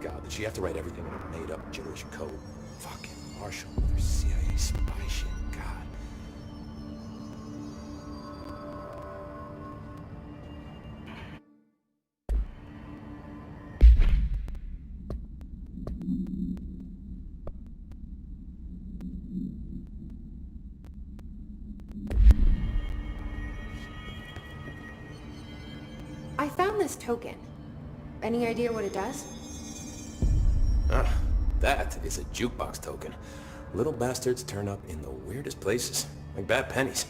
God, did she have to write everything in a made-up gibberish code? Fucking Marshall with her CIA spy shit. God. I found this token. Any idea what it does? That is a jukebox token. Little bastards turn up in the weirdest places, like bad pennies.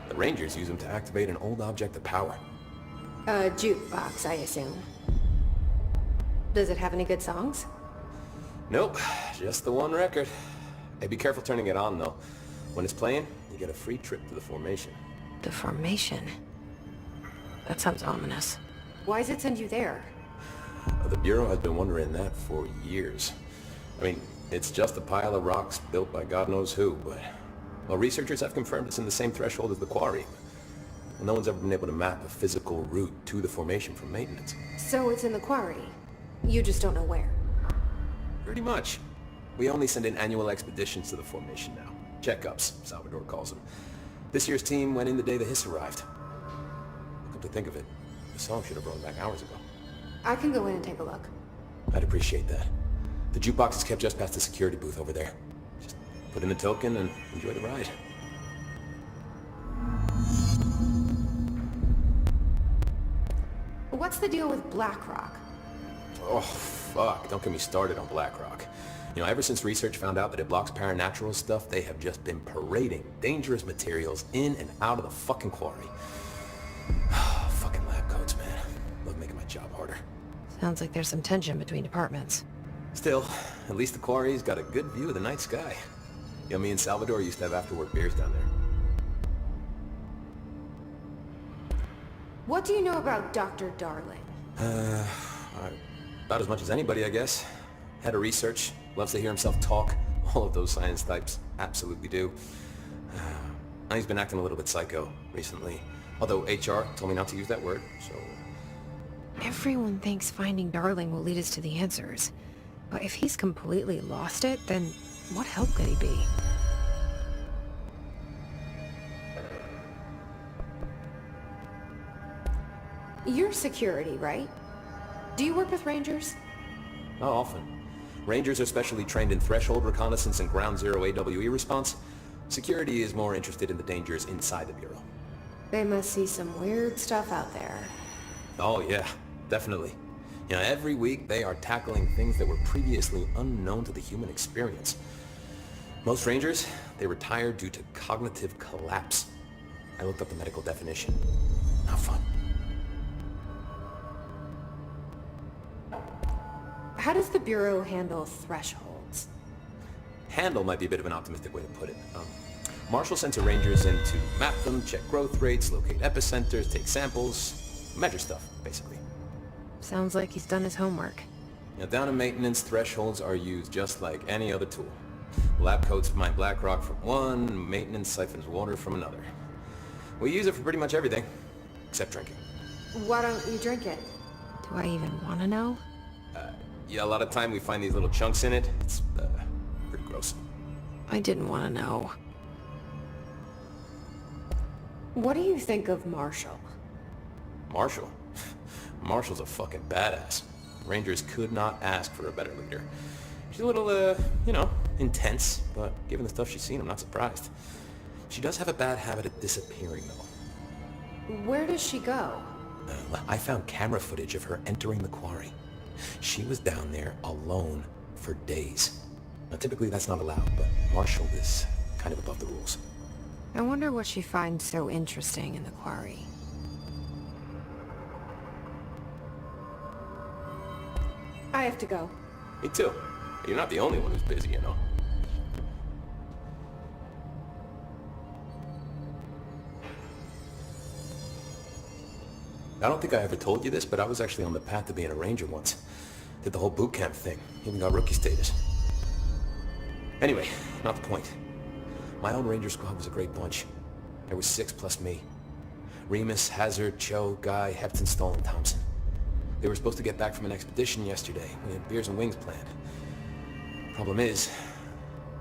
The Rangers use them to activate an old object of power. A jukebox, I assume. Does it have any good songs? Nope, just the one record. Hey, be careful turning it on, though. When it's playing, you get a free trip to the formation. The formation? That sounds ominous. Why does it send you there? The Bureau has been wondering that for years. I mean, it's just a pile of rocks built by God knows who, but... Well, researchers have confirmed it's in the same threshold as the quarry. Well, no one's ever been able to map a physical route to the formation from maintenance. So it's in the quarry. You just don't know where. Pretty much. We only send in annual expeditions to the formation now. Checkups, Salvador calls them. This year's team went in the day the hiss arrived. Come to think of it, the song should have run back hours ago. I can go in and take a look. I'd appreciate that. The jukebox is kept just past the security booth over there. Just put in the token and enjoy the ride. What's the deal with BlackRock? Oh, fuck. Don't get me started on BlackRock. You know, ever since research found out that it blocks paranatural stuff, they have just been parading dangerous materials in and out of the fucking quarry. Fucking lab coats, man. Love making my job harder. Sounds like there's some tension between departments. Still, at least the quarry's got a good view of the night sky. You know, me and Salvador used to have after-work beers down there. What do you know about Dr. Darling? About as much as anybody, I guess. Head of research, loves to hear himself talk. All of those science types absolutely do. Now he's been acting a little bit psycho recently. Although HR told me not to use that word, so... Everyone thinks finding Darling will lead us to the answers. But if he's completely lost it, then what help could he be? You're security, right? Do you work with Rangers? Not often. Rangers are specially trained in threshold reconnaissance and ground zero AWE response. Security is more interested in the dangers inside the Bureau. They must see some weird stuff out there. Oh yeah, definitely. You know, every week they are tackling things that were previously unknown to the human experience. Most Rangers, they retire due to cognitive collapse. I looked up the medical definition. Not fun. How does the Bureau handle thresholds? Handle might be a bit of an optimistic way to put it. Marshall sends her Rangers in to map them, check growth rates, locate epicenters, take samples, measure stuff, basically. Sounds like he's done his homework. Now, down in maintenance, thresholds are used just like any other tool. Lab coats mine black rock from one, maintenance siphons water from another. We use it for pretty much everything, except drinking. Why don't you drink it? Do I even want to know? Yeah, a lot of time we find these little chunks in it. It's pretty gross. I didn't want to know. What do you think of Marshall? Marshall? Marshall's a fucking badass. Rangers could not ask for a better leader. She's a little, you know, intense, but given the stuff she's seen, I'm not surprised. She does have a bad habit of disappearing, though. Where does she go? I found camera footage of her entering the quarry. She was down there alone for days. Now, typically that's not allowed, but Marshall is kind of above the rules. I wonder what she finds so interesting in the quarry. I have to go. Me too. You're not the only one who's busy, you know. I don't think I ever told you this, but I was actually on the path to being a Ranger once. Did the whole boot camp thing. Even got rookie status. Anyway, not the point. My own Ranger squad was a great bunch. There was 6 plus me. Remus, Hazard, Cho, Guy, Hepton, Stoll, and Thompson. They were supposed to get back from an expedition yesterday. We had beers and wings planned. Problem is,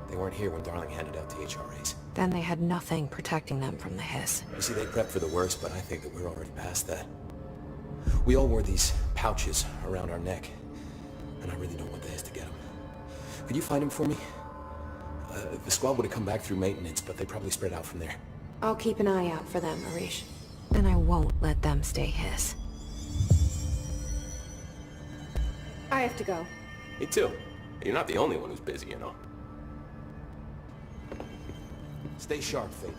they weren't here when Darling handed out the HRAs. Then they had nothing protecting them from the hiss. You see, they prepped for the worst, but I think that we're already past that. We all wore these pouches around our neck, and I really don't want the hiss to get them. Could you find them for me? The squad would have come back through maintenance, but they probably spread out from there. I'll keep an eye out for them, Arish. And I won't let them stay hiss. I have to go. Me too. You're not the only one who's busy, you know. Stay sharp, Fate.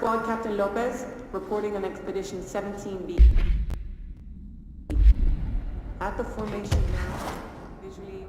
Squad Captain Lopez, reporting on Expedition 17B. At the formation now, visually...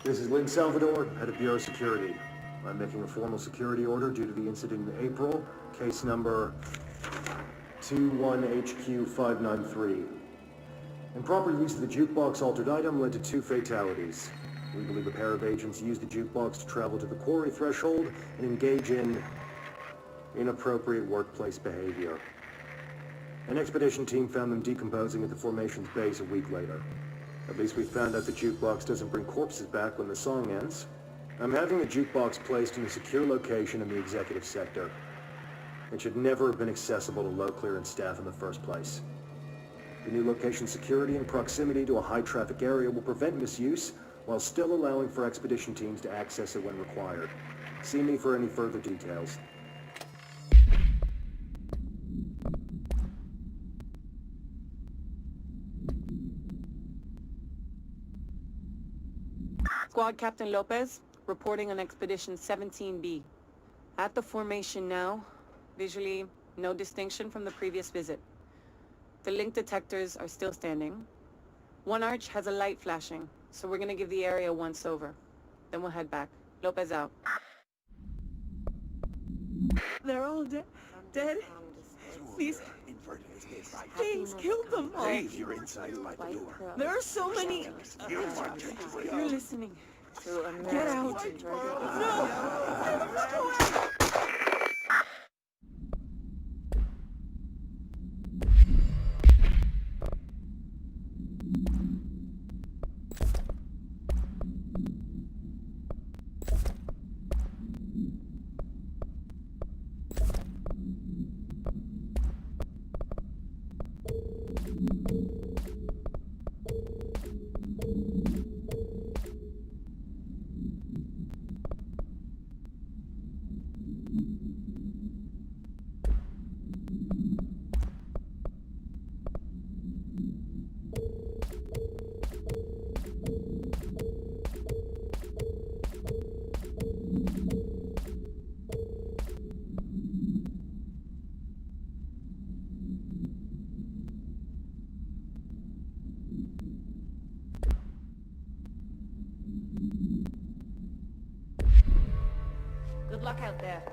This is Lynn Salvador, head of Bureau Security. I'm making a formal security order due to the incident in April, case number 21HQ593. Improper use of the jukebox altered item led to 2 fatalities. We believe a pair of agents used the jukebox to travel to the quarry threshold and engage in inappropriate workplace behavior. An expedition team found them decomposing at the formation's base a week later. At least we found out the jukebox doesn't bring corpses back when the song ends. I'm having the jukebox placed in a secure location in the executive sector. It should never have been accessible to low clearance staff in the first place. The new location security and proximity to a high-traffic area will prevent misuse, while still allowing for expedition teams to access it when required. See me for any further details. Squad Captain Lopez, reporting on Expedition 17B. At the formation now, visually, no distinction from the previous visit. The link detectors are still standing. One arch has a light flashing, so we're gonna give the area a once-over. Then we'll head back. Lopez out. They're all dead. Please kill them all. Leave your inside by the door. There are so many. You're listening. Get out. No. Good luck out there.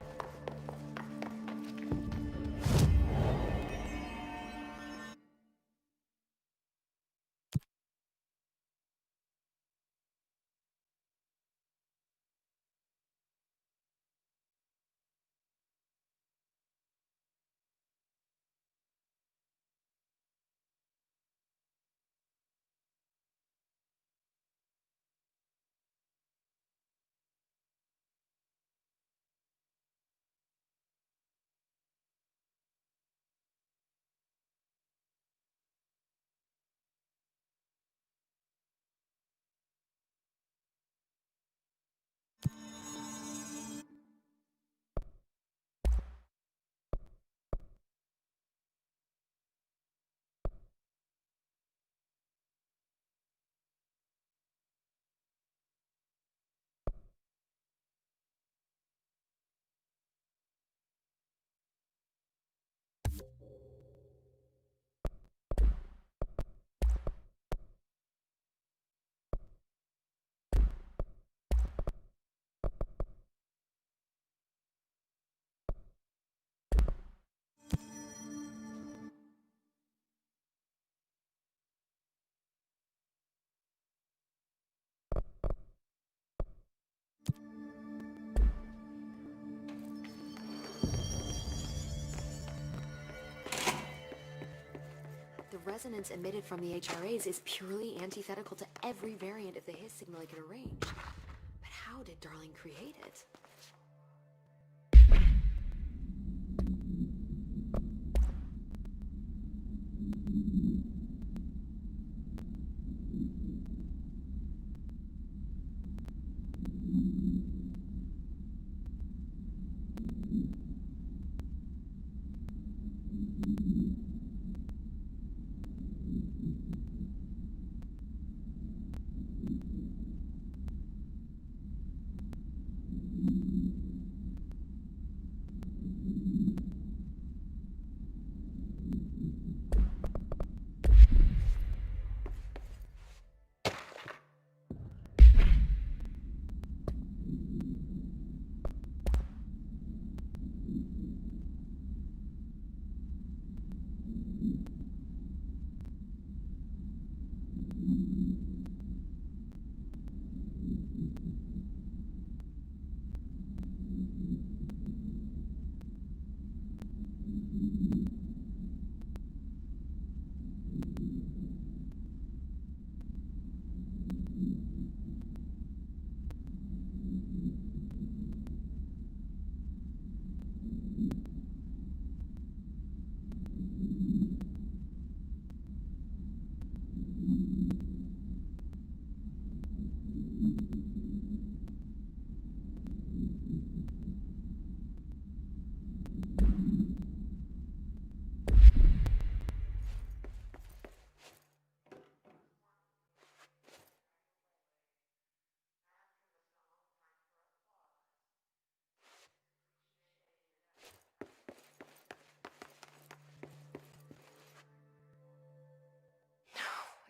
resonance emitted from the HRAs is purely antithetical to every variant of the Hiss signal I could arrange. But how did Darling create it?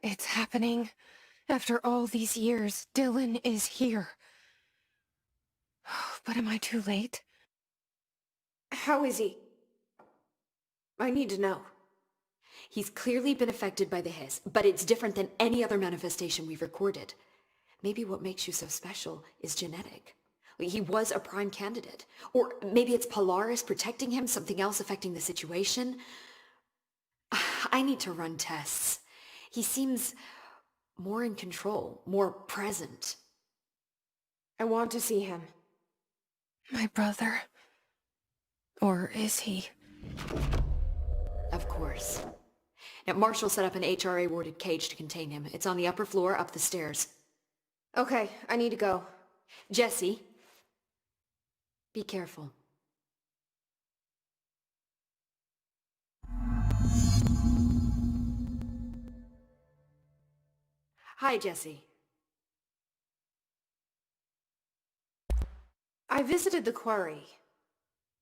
It's happening. After all these years, Dylan is here. But am I too late? How is he? I need to know. He's clearly been affected by the Hiss, but it's different than any other manifestation we've recorded. Maybe what makes you so special is genetic. He was a prime candidate. Or maybe it's Polaris protecting him, something else affecting the situation. I need to run tests. He seems more in control, more present. I want to see him. My brother? Or is he? Of course. Now, Marshall set up an HRA-warded cage to contain him. It's on the upper floor, up the stairs. Okay, I need to go. Jesse, be careful. Hi, Jesse. I visited the quarry.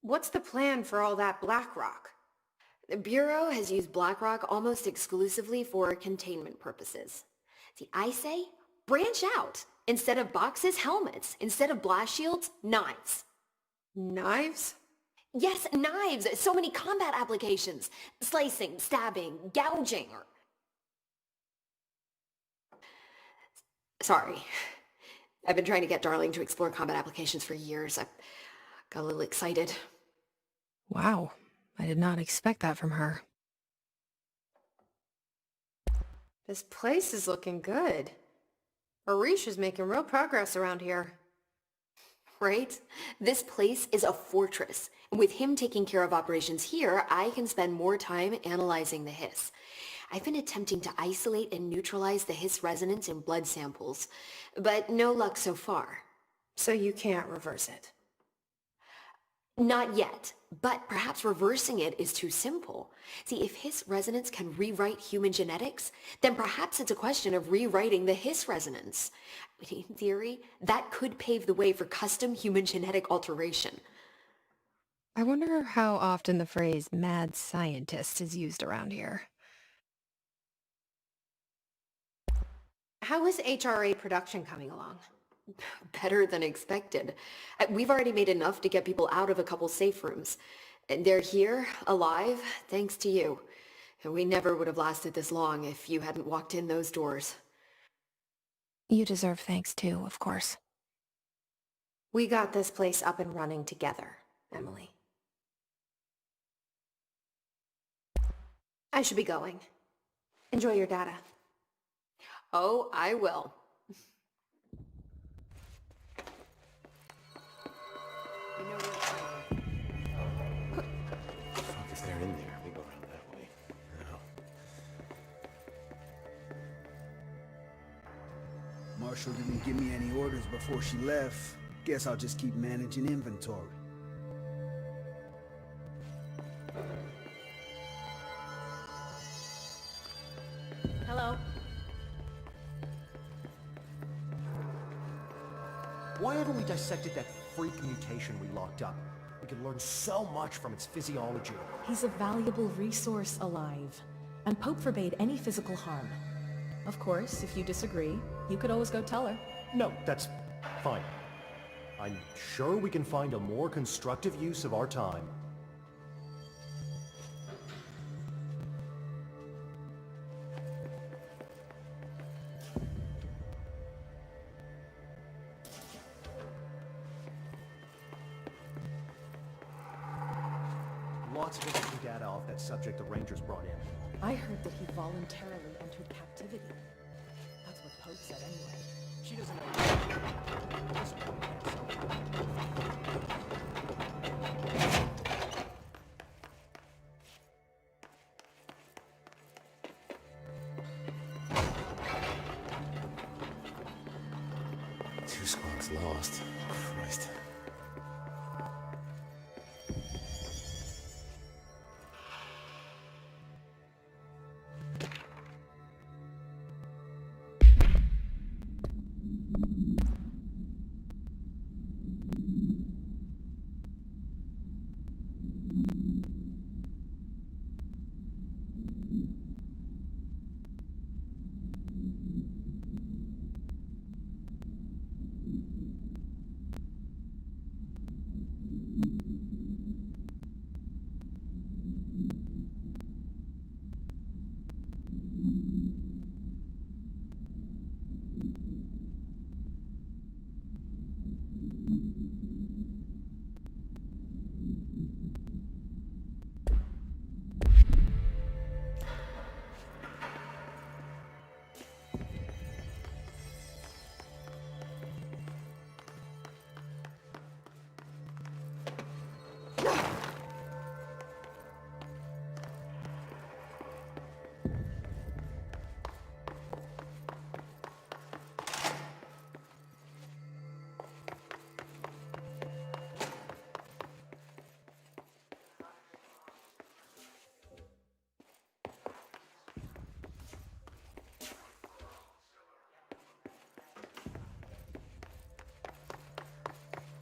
What's the plan for all that black rock? The Bureau has used BlackRock almost exclusively for containment purposes. See, I say, branch out. Instead of boxes, helmets. Instead of blast shields, knives. Knives? Yes, knives. So many combat applications. Slicing, stabbing, gouging. Sorry. I've been trying to get Darling to explore combat applications for years. I got a little excited. Wow, I did not expect that from her. This place is looking good. Arish is making real progress around here. Right? This place is a fortress. And with him taking care of operations here, I can spend more time analyzing the Hiss. I've been attempting to isolate and neutralize the Hiss resonance in blood samples, but no luck so far. So you can't reverse it? Not yet, but perhaps reversing it is too simple. See, if Hiss resonance can rewrite human genetics, then perhaps it's a question of rewriting the Hiss resonance. In theory, that could pave the way for custom human genetic alteration. I wonder how often the phrase mad scientist is used around here. How is HRA production coming along? Better than expected. We've already made enough to get people out of a couple safe rooms. And they're here, alive, thanks to you. We never would have lasted this long if you hadn't walked in those doors. You deserve thanks too, of course. We got this place up and running together, Emily. I should be going. Enjoy your data. Oh, I will. You know where Fuck, if they're in there, we go around that way. No. Marshall didn't give me any orders before she left. Guess I'll just keep managing inventory. Hello. Why haven't we dissected that freak mutation we locked up? We could learn so much from its physiology. He's a valuable resource alive, and Pope forbade any physical harm. Of course, if you disagree, you could always go tell her. No, that's fine. I'm sure we can find a more constructive use of our time. Lots of interesting data off that subject the Rangers brought in. I heard that he voluntarily entered captivity. That's what Pope said anyway. She doesn't know. At this point, Two squads lost. Christ.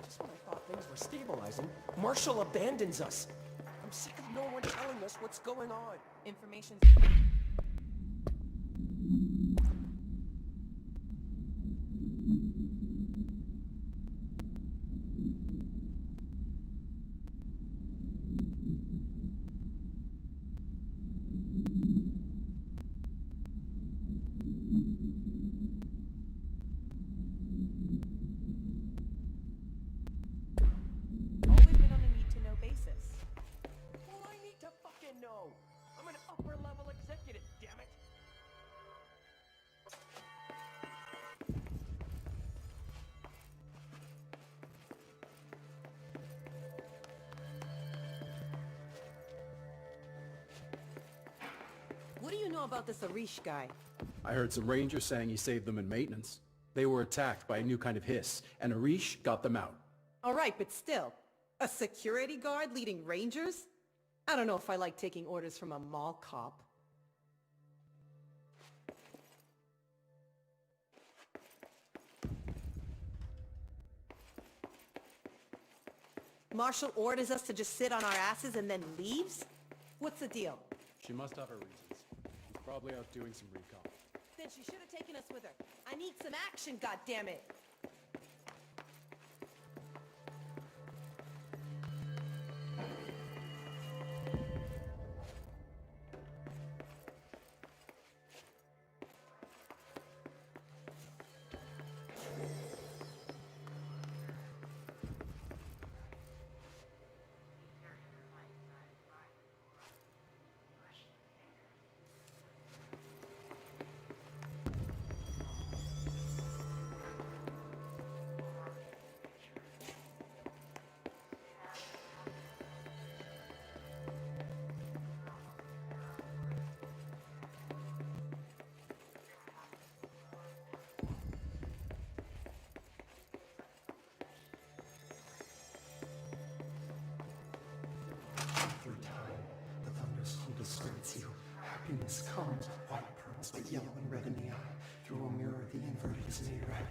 just when I thought things were stabilizing, Marshall abandons us. I'm sick of no one telling us what's going on. Information. Always been on a need-to-know basis. Well, I need to fucking know. I'm an upper-level executive, damn it. What do you know about this Arish guy? I heard some rangers saying he saved them in maintenance. They were attacked by a new kind of hiss, and Arish got them out. All right, but still, a security guard leading rangers? I don't know if I like taking orders from a mall cop. Marshall orders us to just sit on our asses and then leaves? What's the deal? She must have her reasons. She's probably out doing some recon. Then she should have taken us with her. I need some action, goddammit! Happiness comes, white pearls, but yellow and red in the eye. Through a mirror, the inverted is made right.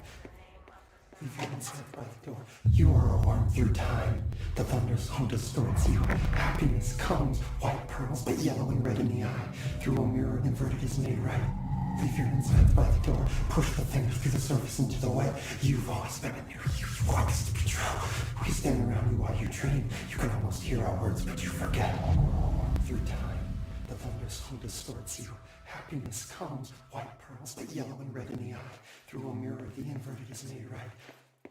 Leave your inside by the door. You are a worm through time. The thunderstorm distorts you. Happiness comes, white pearls, but yellow and red in the eye. Through a mirror, inverted is made right. Leave your insides by the door. Push the fingers through the surface into the wet. You've always been a new you. You want this to be true. We stand around you while you dream. You can almost hear our words, but you forget. Through time, the thunderstorm distorts you. Happiness comes, white pearls, but yellow and red in the eye. Through a mirror, the inverted is made right.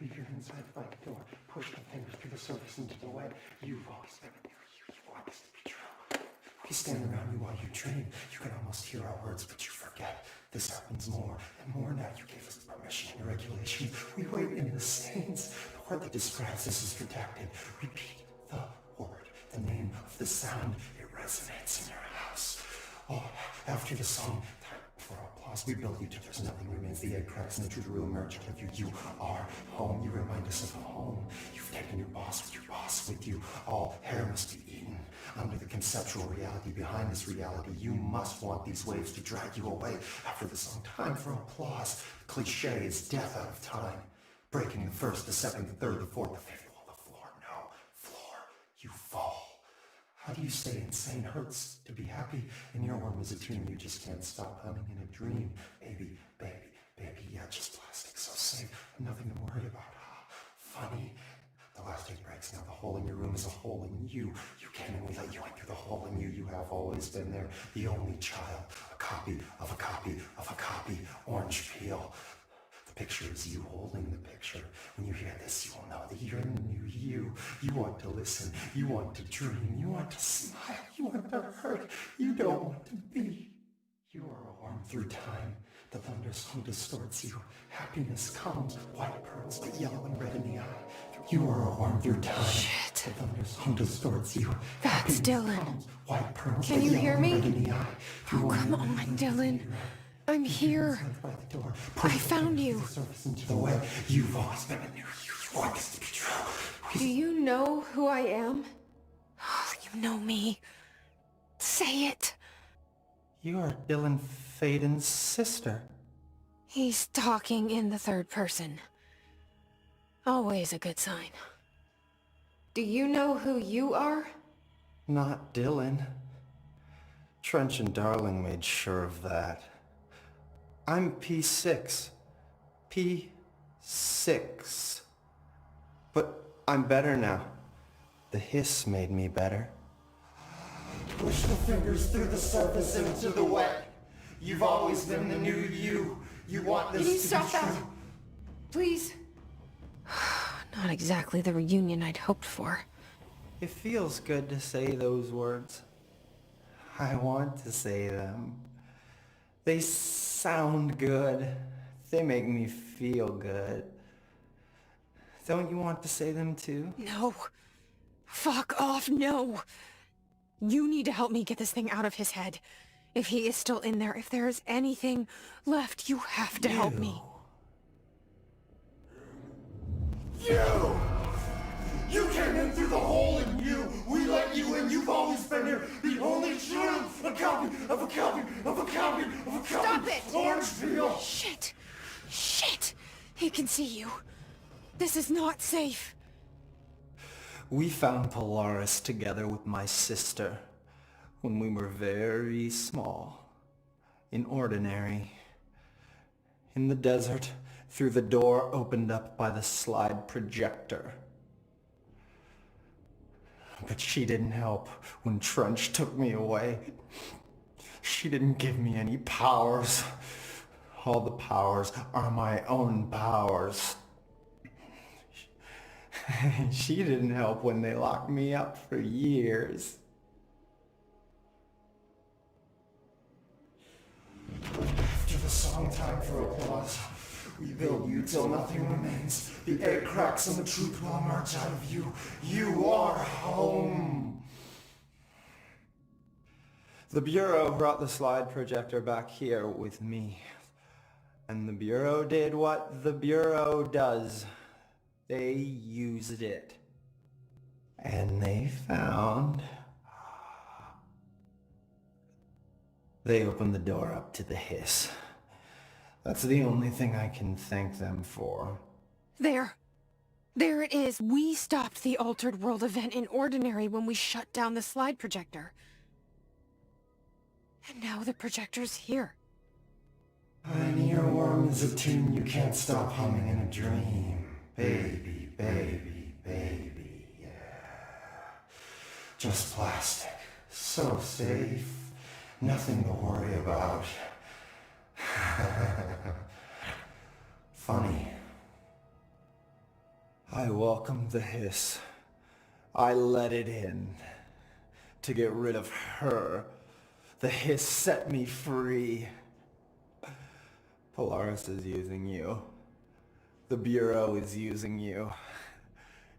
Leave your inside by the door. Push the fingers through the surface into the wet. You've always been a new you. You want this to be true. We stand around you while you dream. You can almost hear our words, but you forget. This happens more and more now. You gave us permission and regulation. We wait in the stands. The word that describes this is redacted. Repeat the word, the name of the sound. It resonates in your house. Oh, after the song, time for applause. We build you till there's nothing remains. The egg cracks and the truth will emerge out of you. You are home. You remind us of home. You've taken your boss with you. All hair must be eaten. Under the conceptual reality behind this reality, you must want these waves to drag you away. After the song, time for applause. Cliche is death out of time. Breaking the first, the second, the third, the fourth, the fifth. Well, the floor, no. Floor, you fall. How do you say insane hurts to be happy? In your worm is a tune you just can't stop humming in a dream. Baby, baby, baby, yeah, just plastic, so safe. Nothing to worry about. Funny. The last egg breaks now. The hole in your room is a hole in you. You came and we let you in through the hole in you. You have always been there. The only child. A copy of a copy of a copy. Orange peel. The picture is you holding the picture. When you hear this, you will know that you're in the new you. You want to listen. You want to dream. You want to smile. You want to hurt. You don't want to be. You are a worm through time. The thunderstorm distorts you. Happiness comes, white pearls, but yellow and red in the eye. You are a worm through time. Shit. The thunderstorm distorts you. That's Dylan. Comes, white pearls, Can but you yellow hear and me? red in the eye. Oh, come on, Dylan. I'm here. I found you. Into the way. You've always been a new you. You want this to be true. Do you know who I am? Oh, you know me. Say it. You are Dylan Faden's sister. He's talking in the third person. Always a good sign. Do you know who you are? Not Dylan. Trench and Darling made sure of that. I'm P6. P6. But I'm better now. The hiss made me better. Push the fingers through the surface into the wet. You've always been the new you. You want this Can you to stop be that? true. Please? Not exactly the reunion I'd hoped for. It feels good to say those words. I want to say them. They sound good. They make me feel good. Don't you want to say them too? No. Fuck off, no. You need to help me get this thing out of his head. If he is still in there, if there is anything left, you have to help me. You! You came in through the hole in you! We let you in! You've always been here! The only true! A copy of a copy of a copy of a copy! Stop it! Orange peel! Shit! Shit! He can see you. This is not safe. We found Polaris together with my sister when we were very small, in ordinary, in the desert, through the door opened up by the slide projector. But she didn't help when Trench took me away. She didn't give me any powers. All the powers are my own powers. She didn't help when they locked me up for years. After the song, time for applause. We build you till nothing remains. The egg cracks and the truth will emerge out of you. You are home. The Bureau brought the slide projector back here with me. And the Bureau did what the Bureau does. They used it. And they found They opened the door up to the hiss. That's the only thing I can thank them for. There. There it is. We stopped the Altered World event in Ordinary when we shut down the slide projector. And now the projector's here. An earworm is a tune you can't stop humming in a dream. Baby, baby, baby, yeah. Just plastic. So safe. Nothing to worry about. Funny. I welcomed the hiss. I let it in. To get rid of her. The hiss set me free. Polaris is using you. The Bureau is using you.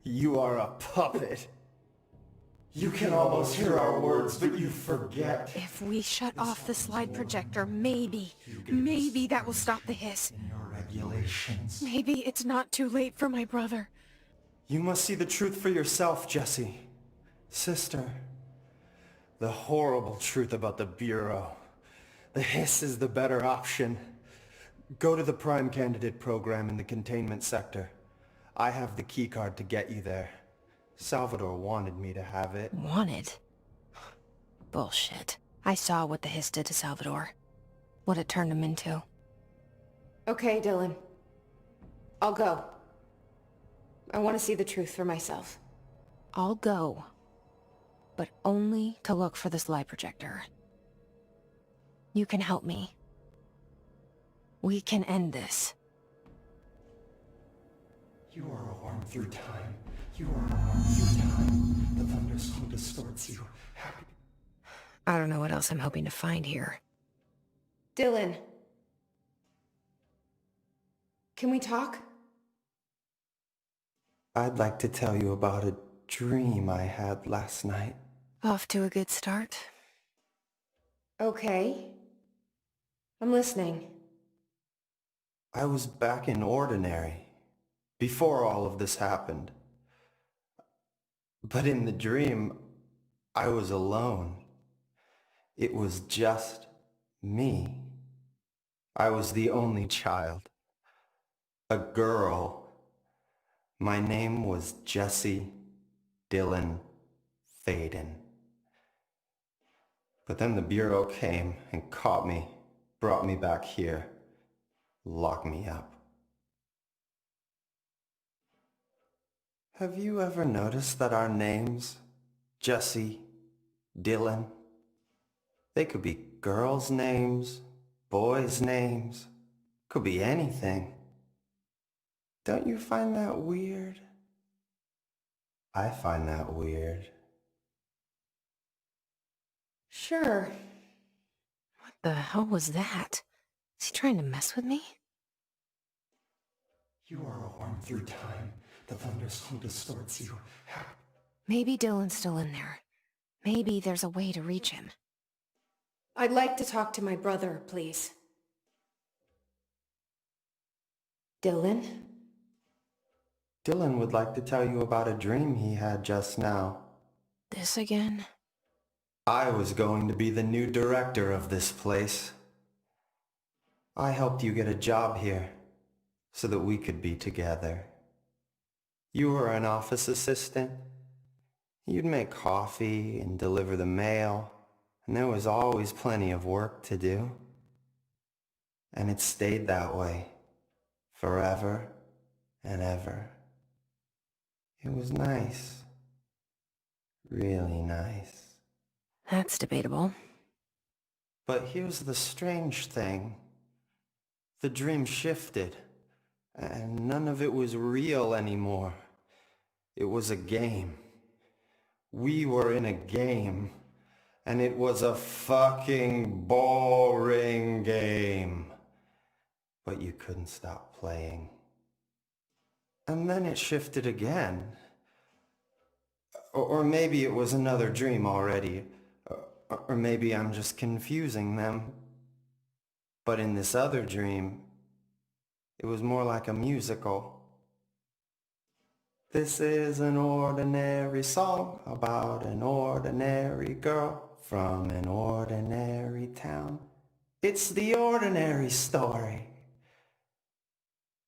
You are a puppet. You can almost hear our words, but you forget. If we shut off the slide projector, maybe that will stop the hiss. Regulations. Maybe it's not too late for my brother. You must see the truth for yourself, Jessie. Sister. The horrible truth about the Bureau. The hiss is the better option. Go to the Prime Candidate program in the containment sector. I have the keycard to get you there. Salvador wanted me to have it. Wanted? Bullshit. I saw what the hiss did to Salvador. What it turned him into. Okay, Dylan. I'll go. I want to see the truth for myself. I'll go. But only to look for the slide projector. You can help me. We can end this. You are a worm through time. You are a worm through time. The thunderstorm distorts you. Happy. I don't know what else I'm hoping to find here. Dylan. Can we talk? I'd like to tell you about a dream I had last night. Off to a good start. Okay. I'm listening. I was back in Ordinary, before all of this happened. But in the dream, I was alone. It was just me. I was the only child. A girl. My name was Jesse Dylan Faden. But then the Bureau came and caught me, brought me back here, locked me up. Have you ever noticed that our names, Jesse, Dylan, they could be girls' names, boys' names, could be anything. Don't you find that weird? I find that weird. Sure. What the hell was that? Is he trying to mess with me? You are a worm through time. The thunderstorm distorts you. Maybe Dylan's still in there. Maybe there's a way to reach him. I'd like to talk to my brother, please. Dylan? Dylan would like to tell you about a dream he had just now. This again? I was going to be the new director of this place. I helped you get a job here, so that we could be together. You were an office assistant. You'd make coffee and deliver the mail, and there was always plenty of work to do. And it stayed that way, forever and ever. It was nice. Really nice. That's debatable. But here's the strange thing. The dream shifted, and none of it was real anymore. It was a game. We were in a game, and it was a fucking boring game. But you couldn't stop playing. And then it shifted again. Or maybe it was another dream already. Or maybe I'm just confusing them. But in this other dream, it was more like a musical. This is an ordinary song about an ordinary girl from an ordinary town. It's the ordinary story.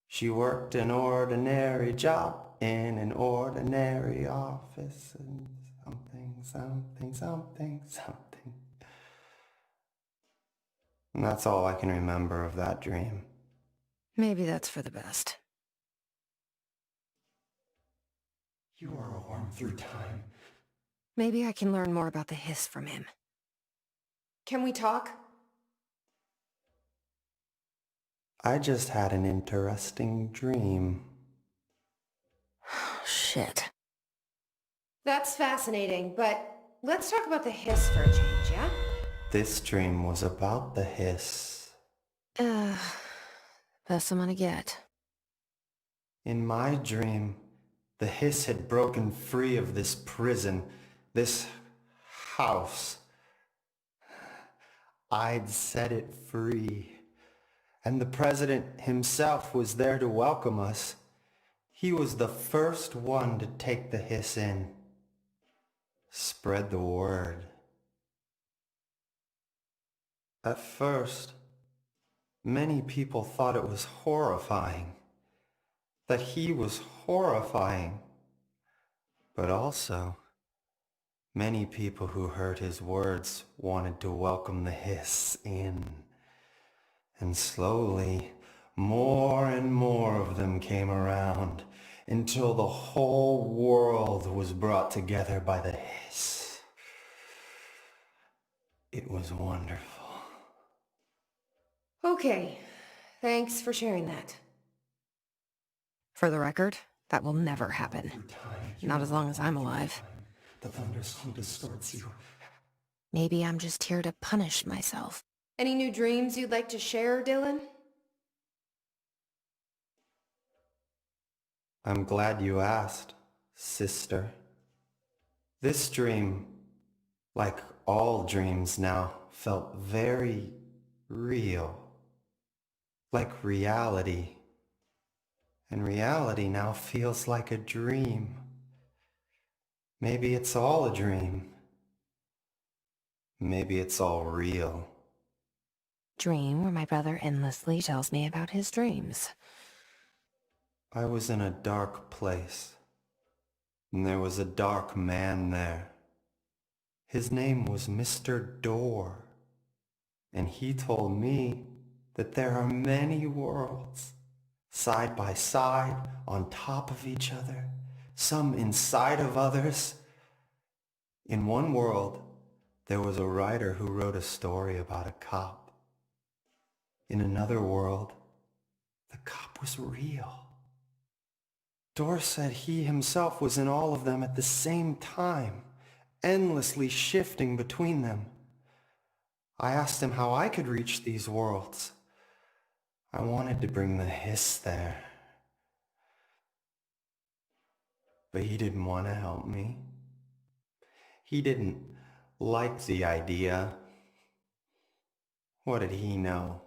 She worked an ordinary job in an ordinary office and something. And that's all I can remember of that dream. Maybe that's for the best. You are a worm through time. Maybe I can learn more about the hiss from him. Can we talk? I just had an interesting dream. Shit. That's fascinating, but let's talk about the hiss for a change, yeah? This dream was about the hiss. Best I'm gonna get. In my dream, the hiss had broken free of this prison, this house. I'd set it free. And the president himself was there to welcome us. He was the first one to take the hiss in. Spread the word. At first, many people thought it was horrifying. That he was horrifying. But also, many people who heard his words wanted to welcome the hiss in. And slowly, more and more of them came around until the whole world was brought together by the hiss. It was wonderful. Okay, thanks for sharing that. For the record, that will never happen. Not as long as I'm alive. The thunderstorm distorts you. Maybe I'm just here to punish myself. Any new dreams you'd like to share, Dylan? I'm glad you asked, sister. This dream, like all dreams now, felt very real. Like reality. And reality now feels like a dream. Maybe it's all a dream. Maybe it's all real. Dream where my brother endlessly tells me about his dreams. I was in a dark place, and there was a dark man there. His name was Mr. Door, and he told me that there are many worlds, side by side, on top of each other, some inside of others. In one world, there was a writer who wrote a story about a cop. In another world, the cop was real. Dor said he himself was in all of them at the same time, endlessly shifting between them. I asked him how I could reach these worlds. I wanted to bring the hiss there. But he didn't want to help me. He didn't like the idea. What did he know?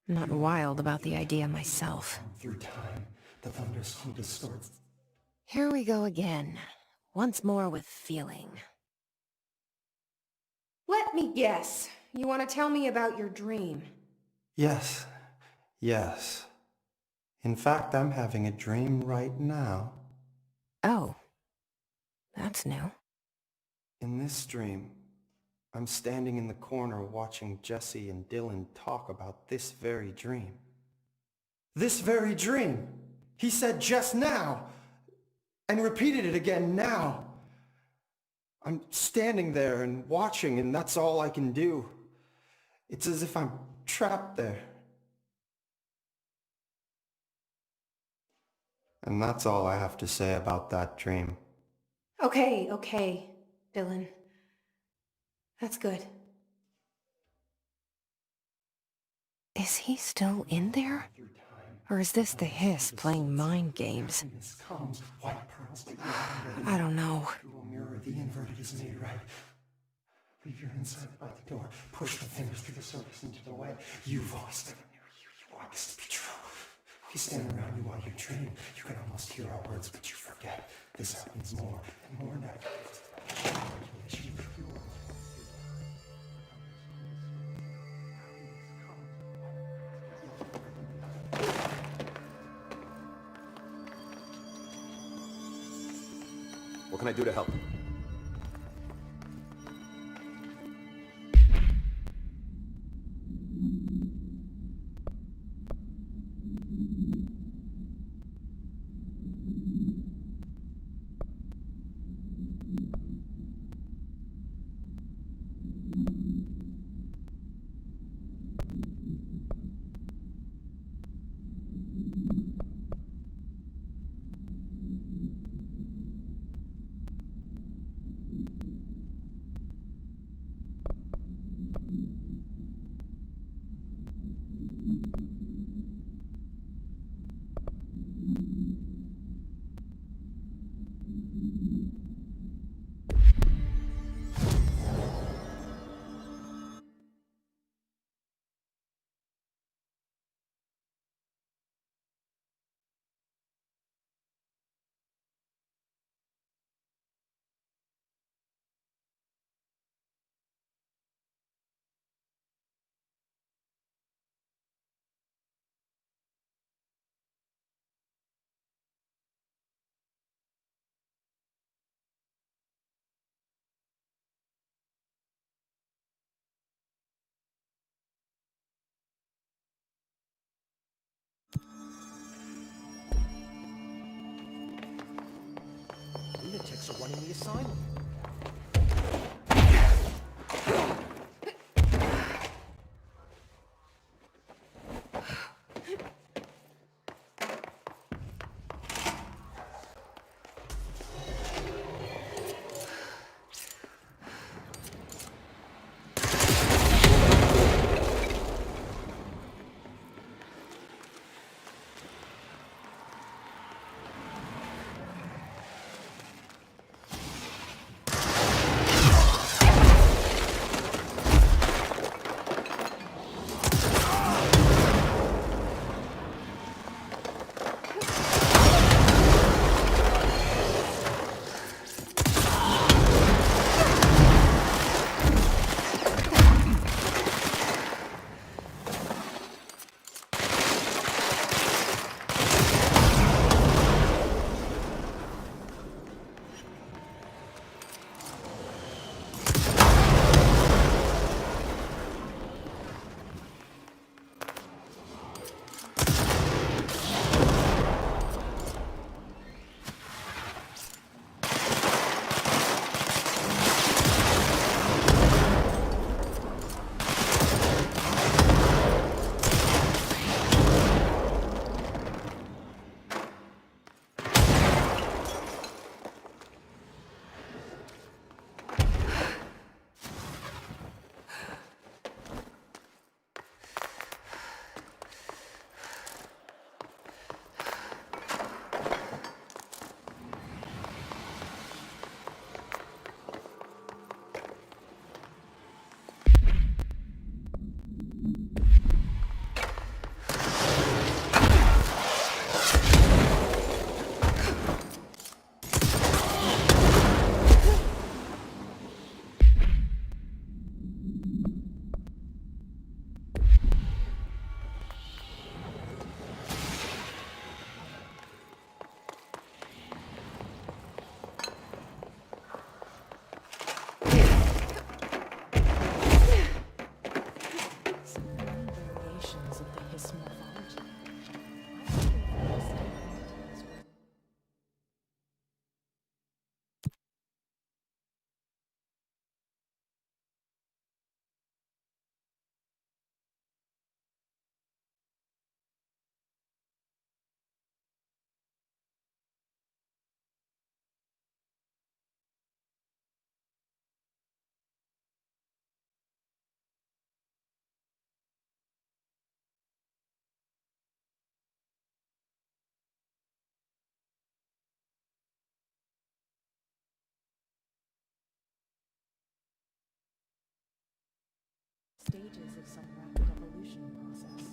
I'm not wild about the idea myself. Through time, the thunderstorm distorts. Here we go again. Once more with feeling. Let me guess. You want to tell me about your dream? Yes. In fact, I'm having a dream right now. Oh. That's new. In this dream, I'm standing in the corner watching Jesse and Dylan talk about this very dream. This very dream! He said just now! And repeated it again now! I'm standing there and watching, and that's all I can do. It's as if I'm trapped there. And that's all I have to say about that dream. Okay, Dylan. That's good. Is he still in there? Or is this the hiss playing mind games? I don't know. The inverted is made right. Leave your inside by the door. Push the fingers through the surface into the way. You've always been near you. You want this to be true. We stand around you while you dream. You can almost hear our words, but you forget. This happens more and more now. What can I do to help? Lunatics are running the asylum. Stages of some rapid evolution process.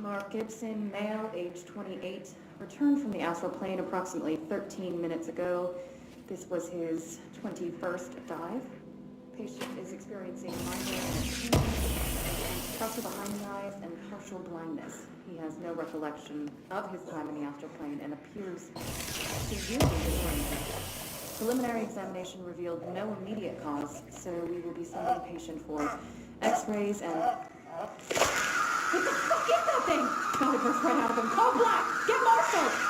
Mark Gibson, male, age 28, returned from the astral plane approximately 13 minutes ago. This was his 21st dive. Patient is experiencing minor pressure behind the eyes and partial blindness. He has no recollection of his time in the astral plane and appears severely disoriented. Preliminary examination revealed no immediate cause, so we will be sending the patient for x-rays and... What the fuck is that thing? Gotta burst right out of him. Call Black! Get Marshall!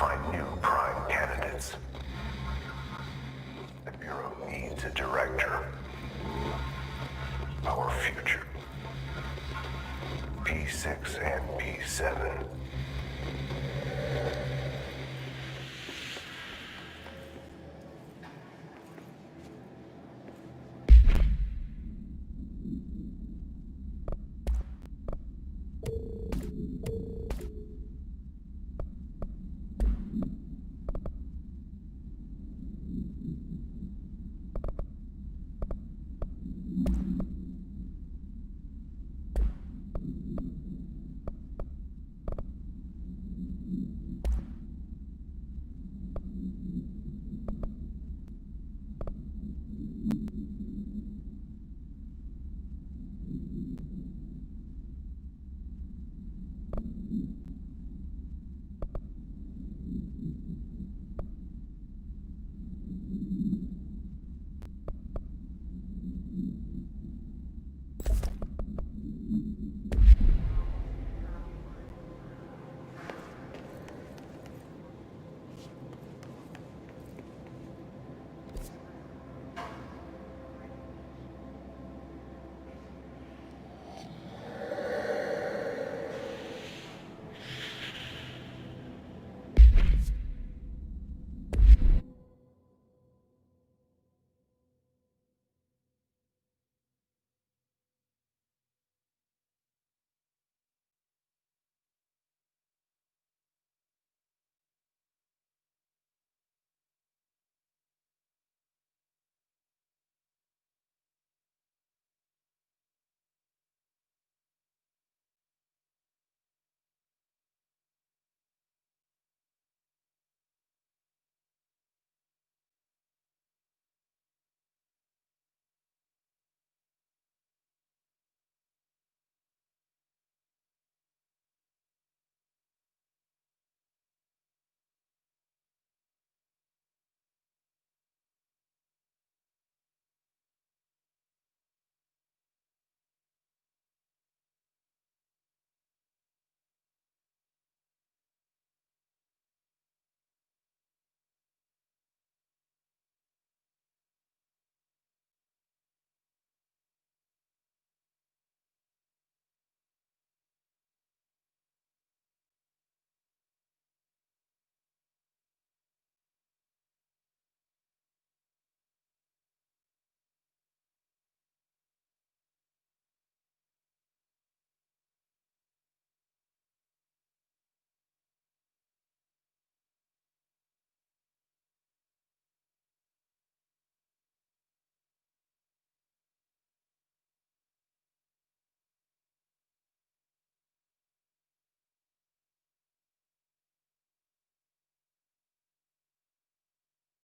Find new prime candidates. The Bureau needs a director. Our future. P6 and P7